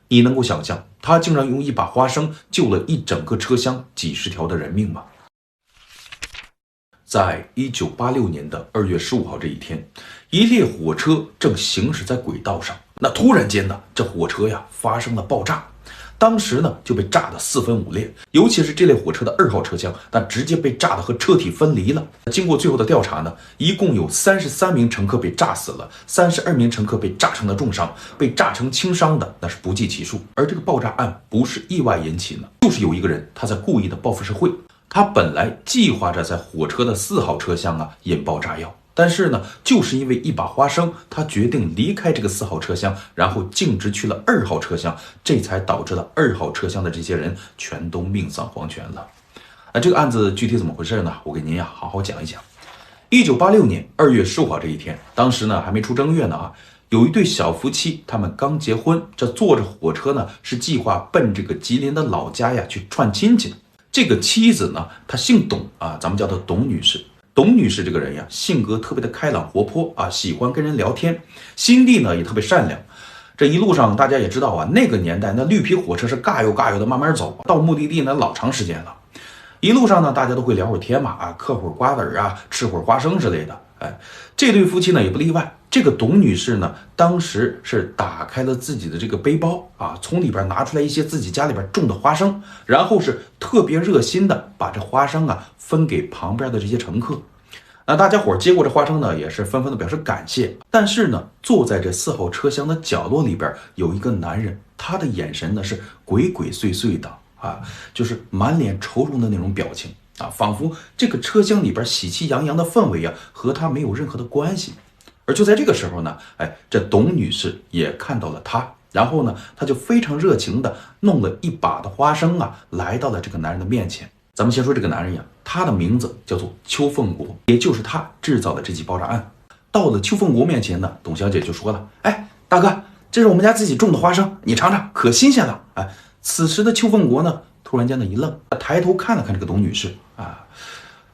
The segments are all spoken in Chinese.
你能够想象他竟然用一把花生救了一整个车厢几十条的人命吗？在1986年的2月15号这一天，一列火车正行驶在轨道上，那突然间呢，这火车呀发生了爆炸。当时呢就被炸得四分五裂，尤其是这类火车的2号车厢，那直接被炸得和车体分离了。经过最后的调查呢，一共有33名乘客被炸死了，32名乘客被炸成了重伤，被炸成轻伤的那是不计其数。而这个爆炸案不是意外引起的，就是有一个人他在故意的报复社会。他本来计划着在火车的4号车厢引爆炸药，但是呢，就是因为一把花生，他决定离开这个4号车厢，然后径直去了2号车厢，这才导致了2号车厢的这些人全都命丧黄泉了。这个案子具体怎么回事呢？我给您好好讲一讲。1986年2月15号这一天，当时呢还没出正月呢有一对小夫妻，他们刚结婚，这坐着火车呢是计划奔这个吉林的老家去串亲戚。这个妻子呢，她姓董咱们叫她董女士。董女士这个人性格特别的开朗活泼喜欢跟人聊天，心地呢也特别善良。这一路上大家也知道那个年代那绿皮火车是嘎悠嘎悠的慢慢走，到目的地呢老长时间了。一路上呢大家都会聊会儿天嘛嗑会儿瓜子吃会儿花生之类的。这对夫妻呢也不例外。这个董女士呢，当时是打开了自己的这个背包从里边拿出来一些自己家里边种的花生，然后是特别热心的把这花生分给旁边的这些乘客。那大家伙接过这花生呢，也是纷纷的表示感谢。但是呢，坐在这4号车厢的角落里边有一个男人，他的眼神呢是鬼鬼祟祟的就是满脸愁容的那种表情仿佛这个车厢里边喜气洋洋的氛围和他没有任何的关系。而就在这个时候呢，这董女士也看到了他，然后呢，她就非常热情的弄了一把的花生来到了这个男人的面前。咱们先说这个男人他的名字叫做邱凤国，也就是他制造的这起爆炸案。到了邱凤国面前呢，董小姐就说了：“大哥，这是我们家自己种的花生，你尝尝，可新鲜了。”此时的邱凤国呢，突然间一愣，抬头看了看这个董女士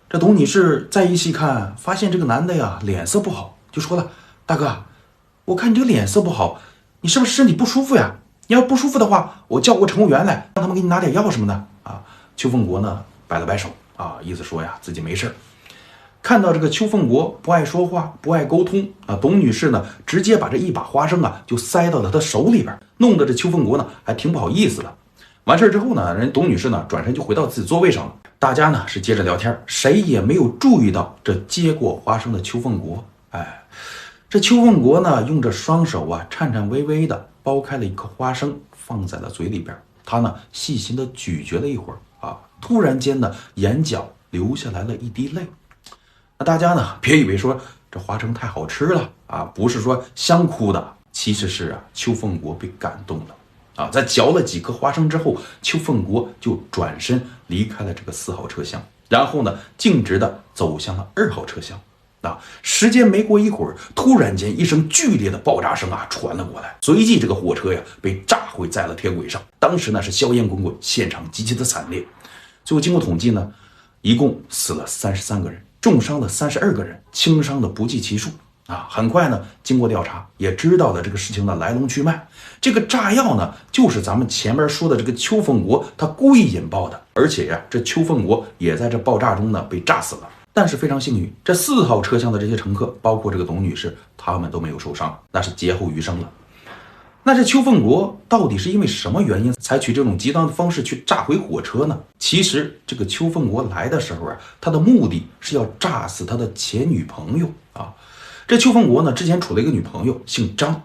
这董女士再一细看，发现这个男的脸色不好，就说了：“大哥，我看你这个脸色不好，你是不是身体不舒服呀？你要不舒服的话，我叫过乘务员来，让他们给你拿点药什么的。”邱凤国呢摆了摆手意思说自己没事。看到这个邱凤国不爱说话，不爱沟通董女士呢直接把这一把花生就塞到了他手里边，弄得这邱凤国呢还挺不好意思的。完事之后呢，人董女士呢转身就回到自己座位上了。大家呢是接着聊天，谁也没有注意到这接过花生的邱凤国。这邱凤国呢用着双手颤颤巍巍的剥开了一颗花生，放在了嘴里边。他呢细心的咀嚼了一会儿突然间呢眼角流下来了一滴泪。那大家呢别以为说这花生太好吃了不是说香哭的，其实是邱凤国被感动了在嚼了几颗花生之后，邱凤国就转身离开了这个4号车厢，然后呢径直的走向了2号车厢。时间没过一会儿，突然间一声剧烈的爆炸声传了过来，随即这个火车被炸毁在了铁轨上。当时呢是硝烟滚滚，现场极其的惨烈。最后经过统计呢，一共死了33个人，重伤了32个人，轻伤的不计其数很快呢，经过调查也知道了这个事情的来龙去脉。这个炸药呢，就是咱们前面说的这个邱凤国他故意引爆的，而且这邱凤国也在这爆炸中呢被炸死了。但是非常幸运，这4号车厢的这些乘客，包括这个董女士，他们都没有受伤，那是劫后余生了。那这邱凤国到底是因为什么原因采取这种极端的方式去炸毁火车呢？其实这个邱凤国来的时候他的目的是要炸死他的前女朋友这邱凤国呢之前处了一个女朋友，姓张，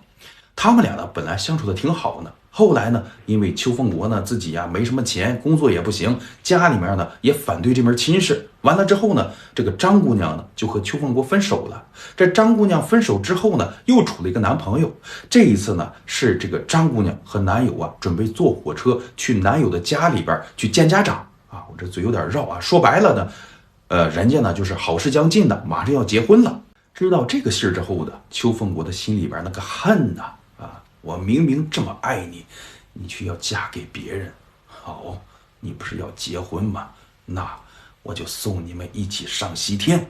他们俩呢本来相处的挺好呢。后来呢，因为邱凤国呢自己没什么钱，工作也不行，家里面呢也反对这门亲事。完了之后呢，这个张姑娘呢就和邱凤国分手了。这张姑娘分手之后呢，又处了一个男朋友。这一次呢，是这个张姑娘和男友准备坐火车去男友的家里边去见家长我这嘴有点绕说白了呢，人家呢就是好事将近的，马上要结婚了。知道这个信儿之后的邱凤国的心里边那个恨我明明这么爱你，你却要嫁给别人。好，你不是要结婚吗？那我就送你们一起上西天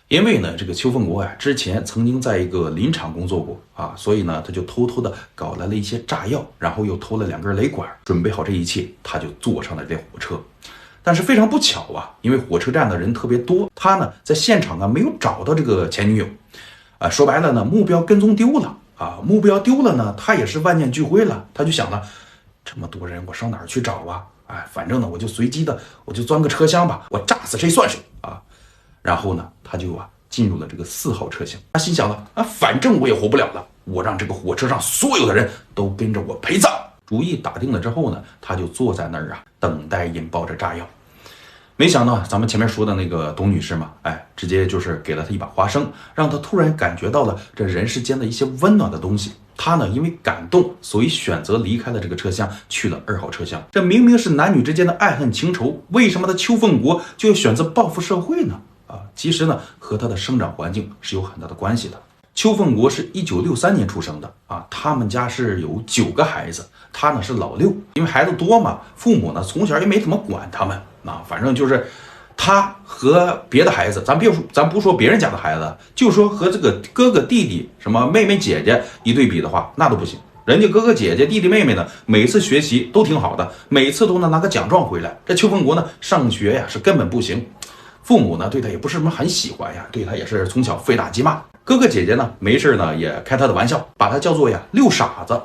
因为呢，这个邱凤国呀，之前曾经在一个林场工作过啊，所以呢，他就偷偷的搞来了一些炸药，然后又偷了2根雷管，准备好这一切，他就坐上了这火车。但是非常不巧啊，因为火车站的人特别多，他呢在现场啊没有找到这个前女友，说白了呢，目标跟踪丢了啊，目标丢了呢，他也是万念俱灰了，他就想了，这么多人，我上哪儿去找啊？反正呢，我就随机的，我就钻个车厢吧，我炸死谁算谁啊！然后呢，他就进入了这个4号车厢。他心想了反正我也活不了了，我让这个火车上所有的人都跟着我陪葬。主意打定了之后呢，他就坐在那儿等待引爆这炸药。没想到咱们前面说的那个董女士嘛，直接就是给了她一把花生，让她突然感觉到了这人世间的一些温暖的东西。她呢，因为感动，所以选择离开了这个车厢，去了2号车厢。这明明是男女之间的爱恨情仇，为什么他邱凤国就要选择报复社会呢？其实呢，和他的生长环境是有很大的关系的。邱凤国是1963年出生的他们家是有9个孩子，他呢是老6，因为孩子多嘛，父母呢从小也没怎么管他们反正就是他和别的孩子，咱不说别人家的孩子，就说和这个哥哥弟弟什么妹妹姐姐一对比的话，那都不行。人家哥哥姐姐弟弟妹妹呢，每次学习都挺好的，每次都能拿个奖状回来。这邱凤国呢上学是根本不行，父母呢对他也不是什么很喜欢对他也是从小非打即骂。哥哥姐姐呢没事呢也开他的玩笑，把他叫做6傻子。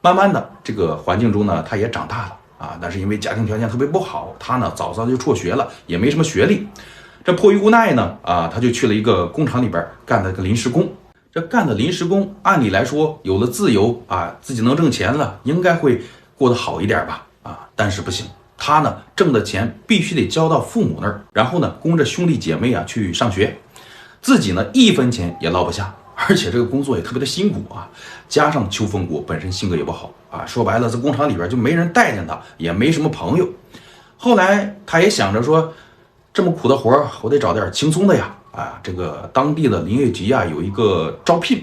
慢慢的这个环境中呢，他也长大了但是因为家庭条件特别不好，他呢早早就辍学了，也没什么学历。这迫于无奈呢他就去了一个工厂里边干了个临时工。这干的临时工，按理来说有了自由自己能挣钱了，应该会过得好一点吧但是不行，他呢挣的钱必须得交到父母那儿，然后呢供着兄弟姐妹去上学，自己呢1分钱也落不下，而且这个工作也特别的辛苦加上邱凤国本身性格也不好说白了，在工厂里边就没人待见他，也没什么朋友。后来他也想着说，这么苦的活我得找点轻松的呀这个当地的林业局有一个招聘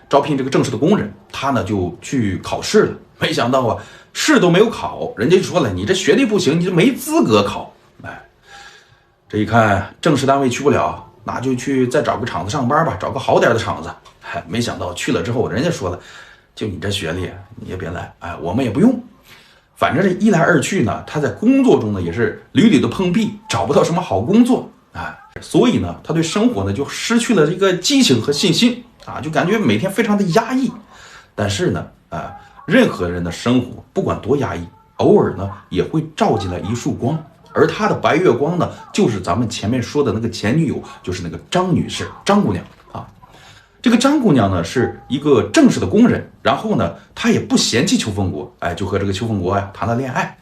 这个正式的工人，他呢就去考试了，没想到试都没有考，人家就说了，你这学历不行，你就没资格考。这一看正式单位去不了，那就去再找个厂子上班吧，找个好点的厂子。没想到去了之后，人家说了，就你这学历你也别来我们也不用。反正这一来二去呢，他在工作中呢也是屡屡的碰壁，找不到什么好工作所以呢他对生活呢就失去了这个激情和信心就感觉每天非常的压抑。但是呢任何人的生活不管多压抑，偶尔呢也会照进来一束光，而他的白月光呢就是咱们前面说的那个前女友，就是那个张女士，张姑娘这个张姑娘呢是一个正式的工人，然后呢她也不嫌弃邱凤国就和这个邱凤国谈了恋爱。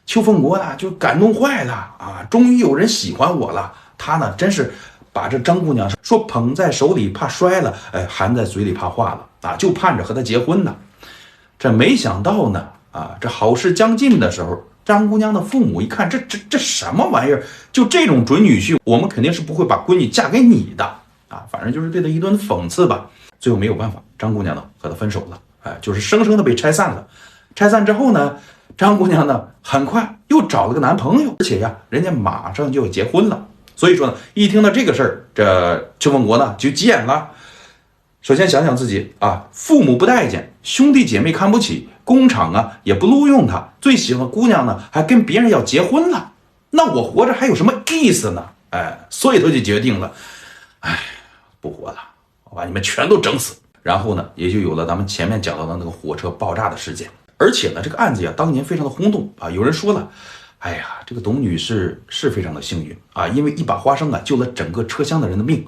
邱凤国呢就感动坏了终于有人喜欢我了。他呢真是把这张姑娘说捧在手里怕摔了，含在嘴里怕化了就盼着和她结婚呢。这没想到呢这好事将近的时候，张姑娘的父母一看，这什么玩意儿，就这种准女婿，我们肯定是不会把闺女嫁给你的反正就是对他一顿讽刺吧。最后没有办法，张姑娘呢和他分手了就是生生的被拆散了。拆散之后呢，张姑娘呢很快又找了个男朋友，而且人家马上就要结婚了。所以说呢，一听到这个事儿，这邱凤国呢就急眼了。首先想想自己父母不待见，兄弟姐妹看不起，工厂也不录用他，最喜欢姑娘呢还跟别人要结婚了，那我活着还有什么意思呢？所以他就决定了，不活了，我把你们全都整死。然后呢，也就有了咱们前面讲到的那个火车爆炸的事件。而且呢，这个案子当年非常的轰动有人说了，这个董女士是非常的幸运因为一把花生救了整个车厢的人的命。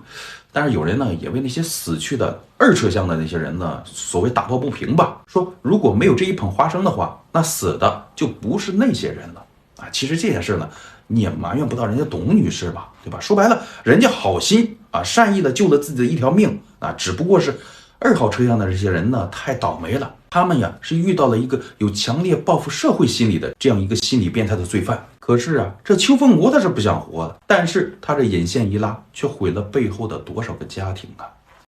但是有人呢也为那些死去的2车厢的那些人呢所谓打抱不平吧，说如果没有这一捧花生的话，那死的就不是那些人了其实这件事呢，你也埋怨不到人家董女士吧，对吧？说白了，人家好心善意的救了自己的一条命只不过是2号车厢的这些人呢太倒霉了，他们是遇到了一个有强烈报复社会心理的这样一个心理变态的罪犯。可是这邱凤国他是不想活了，但是他这引线一拉，却毁了背后的多少个家庭